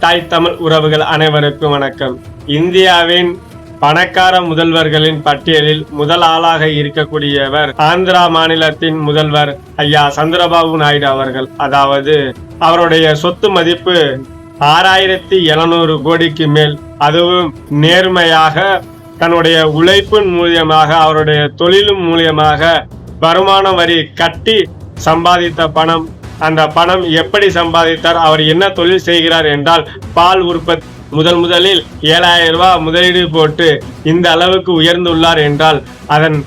தாய் தமிழ் உறவுகள் அனைவருக்கும் வணக்கம். இந்தியாவின் பணக்கார முதல்வர்களின் பட்டியலில் முதல் ஆளாக இருக்கக்கூடியவர் ஆந்திரா மாநிலத்தின் முதல்வர் ஐயா சந்திரபாபு நாயுடு அவர்கள். அதாவது அவருடைய சொத்து மதிப்பு 6700 கோடிக்கு மேல். அதுவும் நேர்மையாக தன்னுடைய உழைப்பின் மூலியமாக அவருடைய தொழிலும் மூலியமாக வருமான வரி கட்டி சம்பாதித்த பணம். அந்த பணம் எப்படி சம்பாதித்தார், அவர் என்ன தொழில் செய்கிறார் என்றால் பால் உற்பத்தி. முதலில் 7000 ரூபாய் முதலீடு போட்டு இந்த அளவுக்கு உயர்ந்துள்ளார் என்றால் அதன்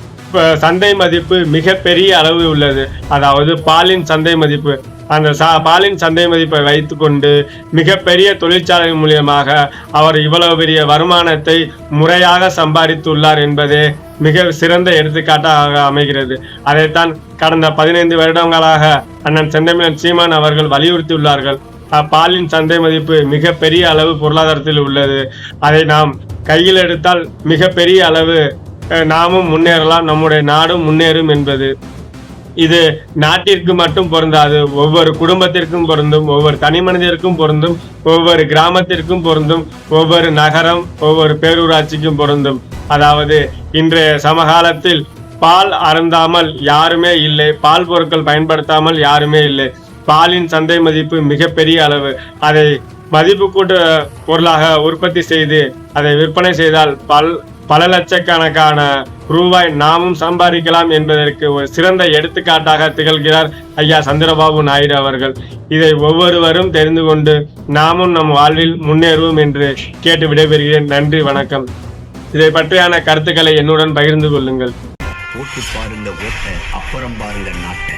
சந்தை மதிப்பு மிக பெரிய அளவு உள்ளது. அதாவது பாலின் சந்தை மதிப்பு. அந்த பாலின் சந்தை மதிப்பை வைத்துக்கொண்டு மிகப்பெரிய தொழிற்சாலை மூலியமாக அவர் இவ்வளவு பெரிய வருமானத்தை முறையாக சம்பாதித்துள்ளார் என்பதே மிக சிறந்த எடுத்துக்காட்டாக அமைகிறது. அதைத்தான் கடந்த 15 வருடங்களாக அண்ணன் செந்தமிழன் சீமான் அவர்கள் வலியுறுத்தியுள்ளார்கள். பாலின் சந்தை மதிப்பு மிக பெரிய அளவு பொருளாதாரத்தில் உள்ளது. அதை நாம் கையில் எடுத்தால் மிக பெரிய அளவு நாமும் முன்னேறலாம், நம்முடைய நாடும் முன்னேறும் என்பது. இது நாட்டிற்கு மட்டும் பொருந்தாது, ஒவ்வொரு குடும்பத்திற்கும் பொருந்தும், ஒவ்வொரு தனி மனிதருக்கும் பொருந்தும், ஒவ்வொரு கிராமத்திற்கும் பொருந்தும், ஒவ்வொரு நகரம், ஒவ்வொரு பேரூராட்சிக்கும் பொருந்தும். அதாவது இன்றைய சமகாலத்தில் பால் அருந்தாமல் யாருமே இல்லை, பால் பொருட்கள் பயன்படுத்தாமல் யாருமே இல்லை. பாலின் சந்தை மதிப்பு மிகப்பெரிய அளவு. அதை மதிப்பு கூட்டு பொருளாக உற்பத்தி செய்து அதை விற்பனை செய்தால் பல லட்சக்கணக்கான ரூபாய் நாமும் சம்பாதிக்கலாம் என்பதற்கு ஒரு சிறந்த எடுத்துக்காட்டாக திகழ்கிறார் ஐயா சந்திரபாபு நாயுடு அவர்கள். இதை ஒவ்வொருவரும் தெரிந்து கொண்டு நாமும் நம் வாழ்வில் முன்னேறுவோம் என்று கேட்டு விடைபெறுகிறேன். நன்றி, வணக்கம். இதை பற்றியான கருத்துக்களை என்னுடன் பகிர்ந்து கொள்ளுங்கள். ஓட்டு பாருங்க ஓட்ட, அப்புறம் பாருங்க நாட்டை.